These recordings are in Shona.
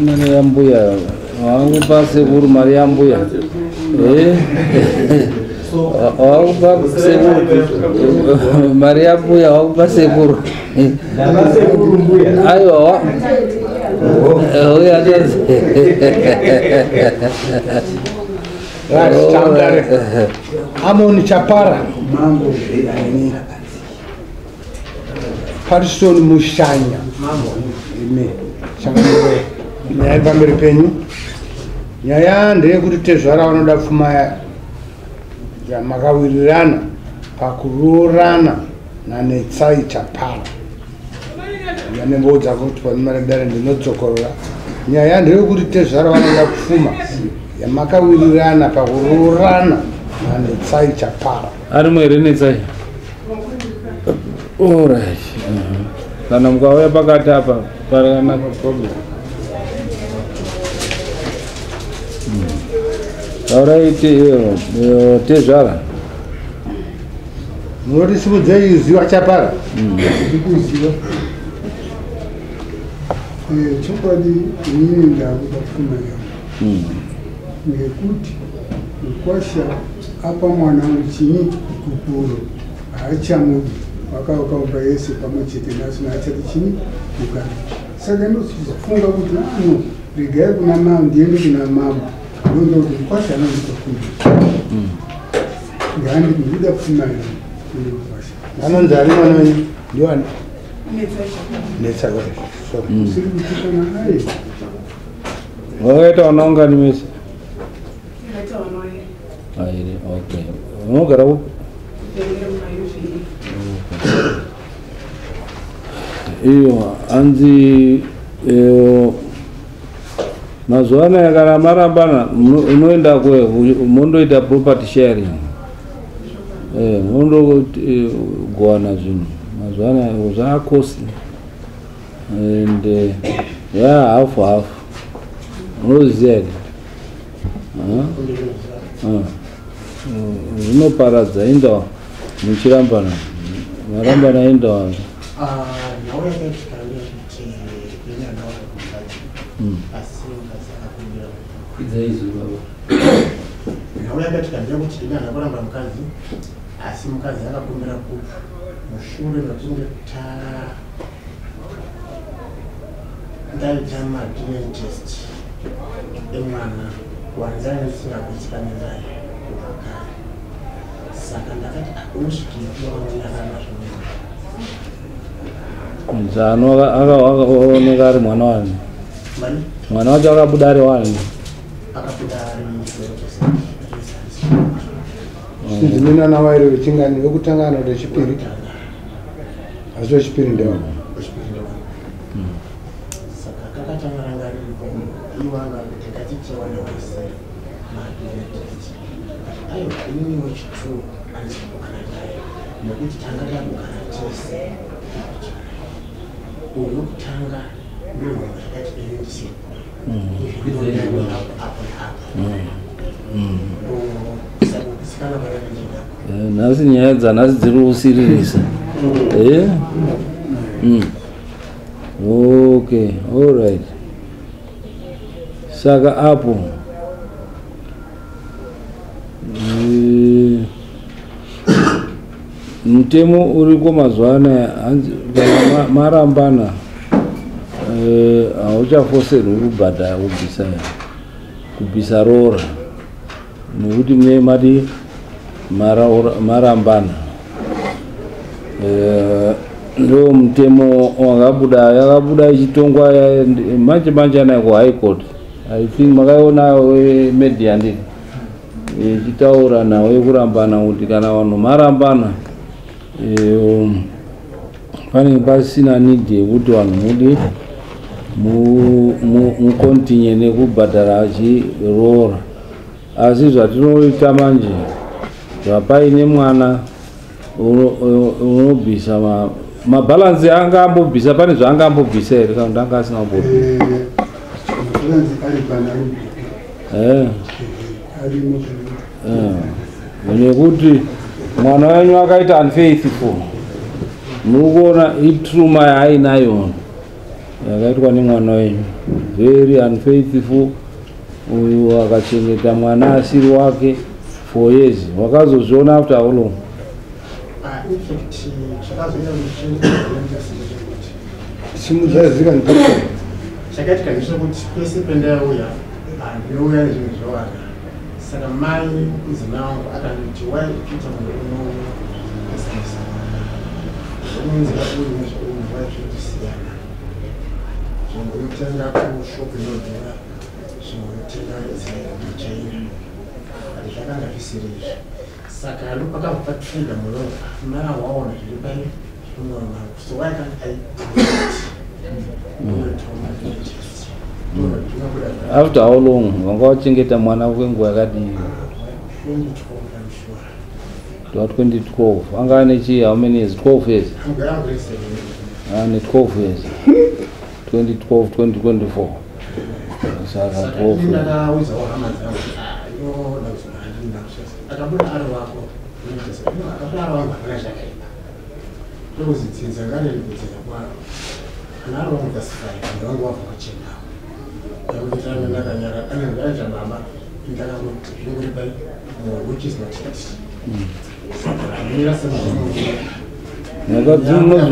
Mari ambuya, wangu pase guru mari ambuya. Wangu pase guru mari ambuya, wangu pase guru. Ayo. Oh ya jelas. Amoni chapara. Person mushanya. Ime. Shangawe. Nyaya pamberi penyu. Nyaya ndeyekuti tezvara vanoda pfuma ya makawirirana pakuroorana nanetsai chapara. Yanemboudza kuti panimaradare ndinotsokorora. Nyaya ndeyekuti tezvara vanoda pfuma yamakawirirana pakuroorana nanetsai chapara. Ari mwere netsai. Alright. Kana mukauya pakati apa parana problem. Alright, tezvara. Munoti simudzei ziva chapara? Ndikuziva. Chokwadi inini ndakuda pfuma yangu. Ngekuti mukwasha apa mwana muchini kukuru haachamudi wakauka yese pamwe chete naso naachati chini kugara. Saka ndochifunga kuti ano regai kuna mama ndiende kuna mama. Ndokuti mukwasha anonditofundisa. Ngani ndikuda pfuma yangu. Anonzi ari mwana wenyu ndiwani? Netsa gore. Siri kutikana naye. Wakaita wanaungani mese? Airi, okay. Unogara upi? Iyo, anzi mazuva anaya kana marambana unoenda kwe mundoita property sharing. Mundo goana zvinhu mazuva anaya zvaakosi and half unoziva here zvinoparadza enda muchirambana marambana enda wangu asi mukazi akakumbira kuti mushure mekunge ndaita ma-DNA test emwana wanzanga ndisingakuitsikane naye kubva kare. Saka ndakati unosvikiwa akaoneka ari mwana wani? Mwana wacho akabuda ari wani? Akabuda ari Ndinana wairo vechingani vekutanga kana vechipiri? Asi vechipiri ndewani? Saka kakatanga ranga riripo iwanga ndikatichewa newese ma-DNA test. Aiwa inini wechitu andisakugara naye nekuti tanga takugara tese. Uyu wekutanga ndiyo munhu yakati endisipo apo nhasi nyaya dzanhasi dziri kusiririsa. Okay, all right. Saka apo mutemo uriko mazuva anaya kana marambana hauchafoserwi kubhadhara kubvisa roora nekuti mune mati marambana. Ndo mutemo yakabuda ichitongwa manje anayo kuhigh court. I think makaiona media ndini ichitaura nawo yekurambana kuti kana vanhu marambana panenge pasina need yekuti vanhu mudi mukontinye nekubhadhara achiroora. Asi zvatinoita manje zvapaine mwana unobvisa mabalansi anga ambobvisa, pane zvaanga ambobvisa here kana kuti anga asina kubvisa? Nekuti mwana wenyu akaita unfaithful Murikuona itruma yaainayo yakaitwa nemwana wenyu, very unfaithful. Uyu akachengeta mwana asiri wake 4 years. Wakazozviona after how long? Simudzazika chakaitika ndechekuti pese pendauya ndouya nezvinhu zvawanda, saka mai mudzimai wangu akanditi waikuita munhu unoesanisa zvomunzira uyu nezveuyu vaizvindisiyana, zvimwe unotenga kushopu inodhura, zvimwe unotenga dzaichaina, ati zvakanga zvisiri izvi. Saka ndopakabva patenda munoa mara waona zviri pai zvinoa mangu, so waikanga After how long? Wanga wachengeta mwana kwenguva yakadii? 2012. Anga ane how many years? 12 years. Ane 12 years. 2012, 2024. Saka 12 years.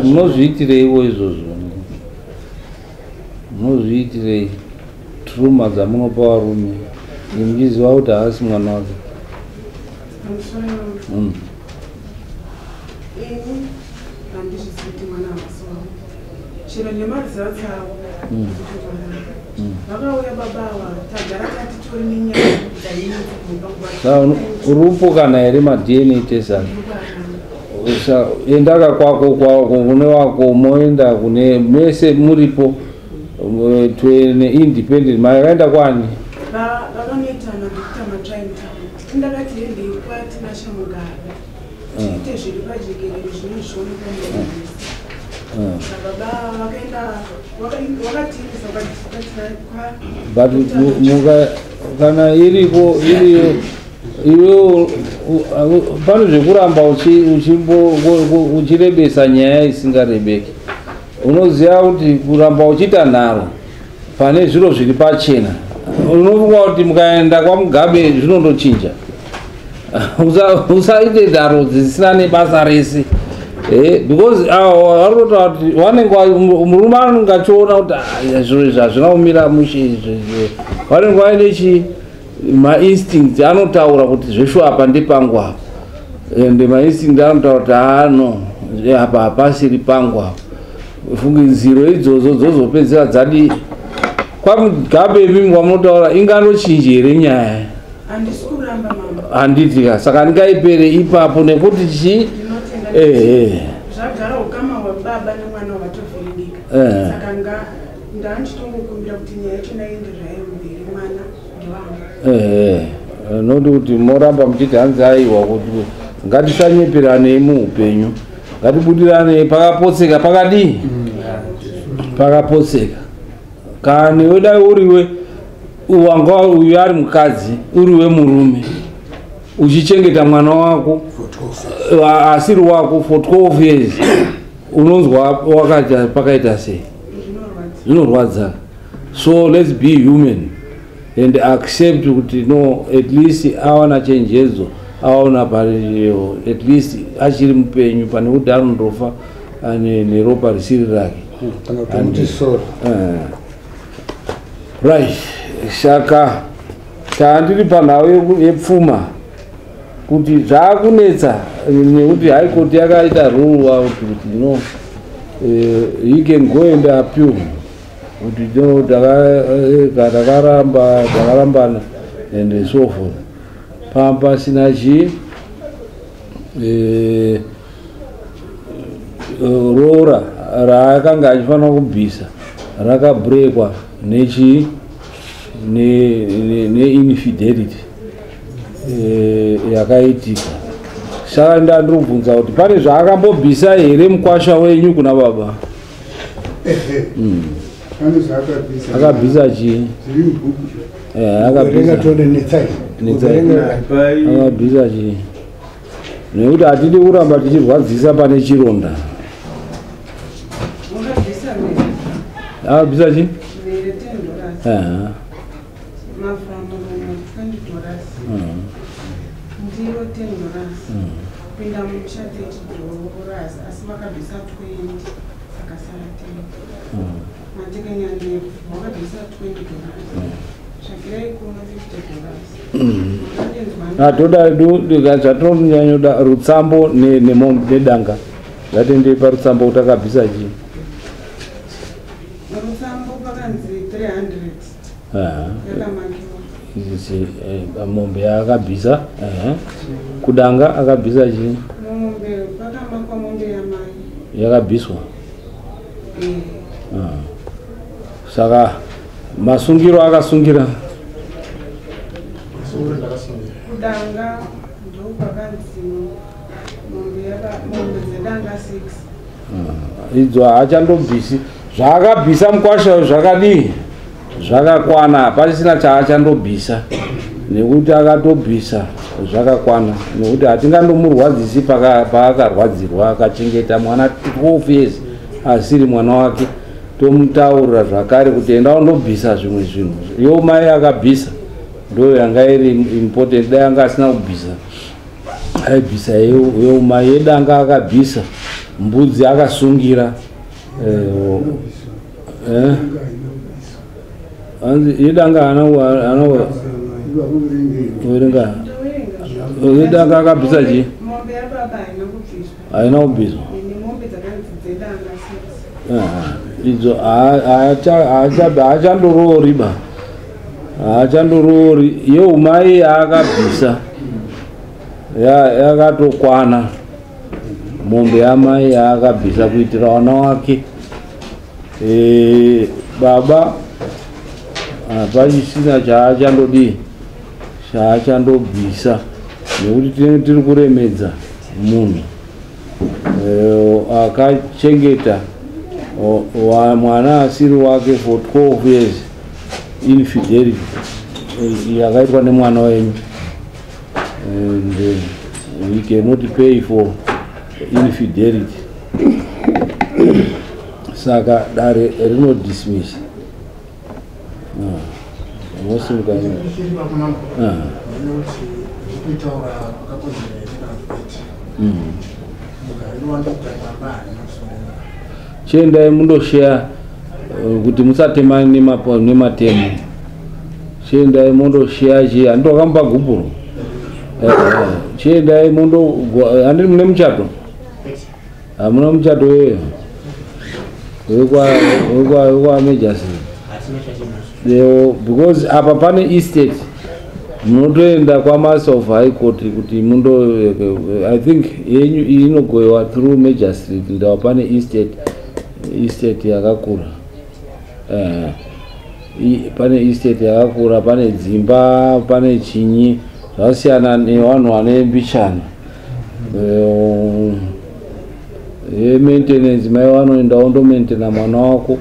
Munozviitirei izvozvo? Munozviitirei truma dzamunopa varume? Muchiziva kuti haasi mwana wake. Chero nemariza dzavo vakauya baba tagara kati tori nenyaya urupo kana here madna tesana endaka kwako kune wako moenda kune mese muripo independent makaenda kwani vakanoitana ndokuita matraimtown ndakati hendei kwati nashamugara tiite zviri pajekerere zvine zvioneka but kana iriyo pano zvekuramba uchirebesa nyaya isingarebeki. Unoziva kuti kuramba uchiita nharo pane zviro zviri pachena, unofunga kuti mukaenda kwaMugabe zvinondochinja. Usaite nharo dzisina nebasa rese. Because varota kuti murume anenge achiona kuti zviro izvi hazvina kumira mushe, vanenge vaine mainstinct anotaura kuti zveshu apa ndepangu apa, ende mainstinct anotaura kuti ano apa hapasiri pangu apa. Fungidziro idzodzo dzozopedzera dzadi kwaMugabe mimi wamunotaura ingandochinja here nyaya? Handisi kuramba mama. Handitika, saka ndingaipere ipapo nekuti zvagara ukama hwababa nemwana watovhiringika, saka ndanditongokumbira kuti nyaya yacho naende zvayo mberi, mwana ndiwangu. Noti kuti moramba muchiti hanzi aiwa kuti ngatisanyeperanei muupenyu, ngatibudiranei pakapotseka. Pakadii? Pakapotseka. Kana wedai uriwe wanga uyu ari mukadzi, uriwe murume uchichengeta mwana wako asiri wako for 12 years, unonzwa wakati pakaita sei? Zvinorwadza. So let's be human and accept kuti no, at least awana chenjedzo, awana pariyo, at least achiri mupenyu pane kuti anondofa neropa risiri rake. Right. Shaka tandiri panhau yepfuma kuti zvakunetsa nekuti High Court yakaita rule out kuti no, he can go and appeal kuti no, takarambana and so forth. Pamba sina rora raakanga achifanira kubvisa rakabrekwa neinfidelity yakaitika. Saka ndandirikubvunza kuti pane zvaakambobvisa here mukwasha wenyu kuna baba? Akabvisa chii? Akabvisa chii? Nekuti hatidi kuramba tichirwadzisa pane chironda. Ungabvisa Ah, bisa chi? mere $10. Mafamba $20. Ndiyo $10. Pinda mushati $10 asi vakabvisa 20 sakasara 10. Matekenyane vakabvisa $20. Shakirai kuna $50. Toda zvatonyanya rutsambo nedanga. Ngatende parutsambo utakabvisa chi? Rutsambo pakanzi 300. Yakamakiwa. Mombe yakabvisa. Kudanga akabvisa chi? Mombe pakamakwa mombe yamai. Yakabviswa. Saka masungiro akasungira. Kudanga ndo pakanzi mombe dzedanga 6. Idzo haachandobvisi zvaakabvisa mukwasha zvakadii zvakakwana, pasina chaachandobvisa nekuti akatobvisa zvakakwana, nekuti hatingandomurwadzisi paakarwadzirwa akachengeta mwana 12 years asiri mwana wake, tomutaurira zvakare kuti enda undobvisa zvimwe zvinhu. Yo mai akabvisa ndo yanga iri important, dai anga asina kubvisa aibvisa yo mai yedanga akabvisa, mbudzi akasungira yedanga ana werenga yedanga akabvisa chi? Mombe yababa haina kubviswa. Mombe dzakanzi dzedanga 6. Idzo haachandorori haachandorori. Yo mai yaakabvisa yakatokwana, mombe yamai yaakabvisa kuitira wana wake. Baba hapachisina chaachandodii chaachandobvisa, nekuti tinenge tiri kuremedza munhu akachengeta mwana asiri wake for 12 years. Infidelity yakaitwa nemwana wenyu, and we cannot pay for infidelity. Saka dare rinodismiss. Chiendai mundoshare kuti musatema nematemo. Chiendai mundoshare chi andokamba guburu. Chiendai mundo andiri mune muchato. Hamuna muchato wewe. Wekwa Majors. Because apa pane estate munotoenda kwaMaster of High Court kuti mundo, I think yenyu inogoiwa through Major Street, ndawa pane estate yakakura. Pane estate yakakura, pane dzimba, pane chinyi, zvasiyana nevanhu vane mbichana. Maintenance mai vanoenda undo maintaina mwana wako,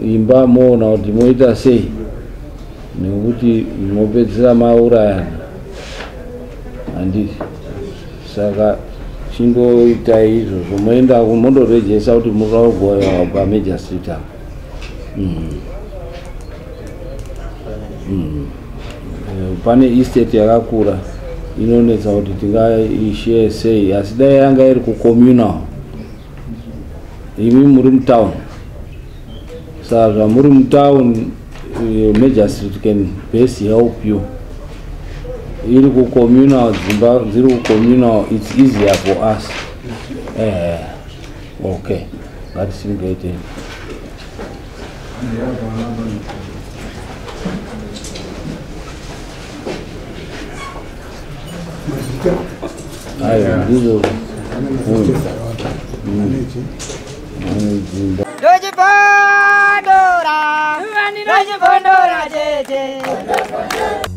imba moona kuti moita sei, nekuti mopedzera maurayana handiti. Saka chindoita izvozvo, moenda mondorejesa kuti muragoya paMajor Street apo. Pane estate yakakura inonetsa kuti tingaishare sei, asi dai yanga iri kucommunal, imi muri mutown. Saka zvamuri mutown, Major Street can best help you. Iri kucommunal, dzimba dziri kucommunal, it's easier for us. Okay, ngatisingete. Ayo, ndizo. Doji Pandora, Doji Pandora,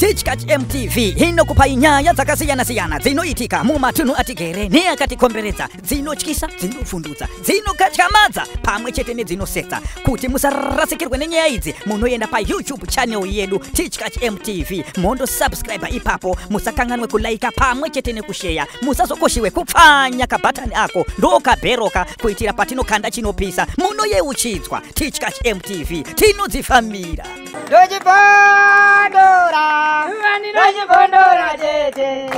Teachkach MTV hino kupai nyaya dzakasiyana-siyana dzinoitika mumatunhu atigere neakatikomberedza, dzinotyisa, dzinofundudza, dzinokatyamadza pamwe chete nedzinosetsa. Kuti musarasikirwe nenyaya idzi, munoenda pa YouTube channel yedu Teachkach MTV, mondo subscribe ipapo, musakanganwe kulaika pamwe chete nekushare, musazokoshiwe kupfanya kabhatani ako ndokabheroka kuitira patinokanda chinopisa munoyeuchidzwa. Teachkach MTV tinodzifamira. Dojipondora, dojipondora tete.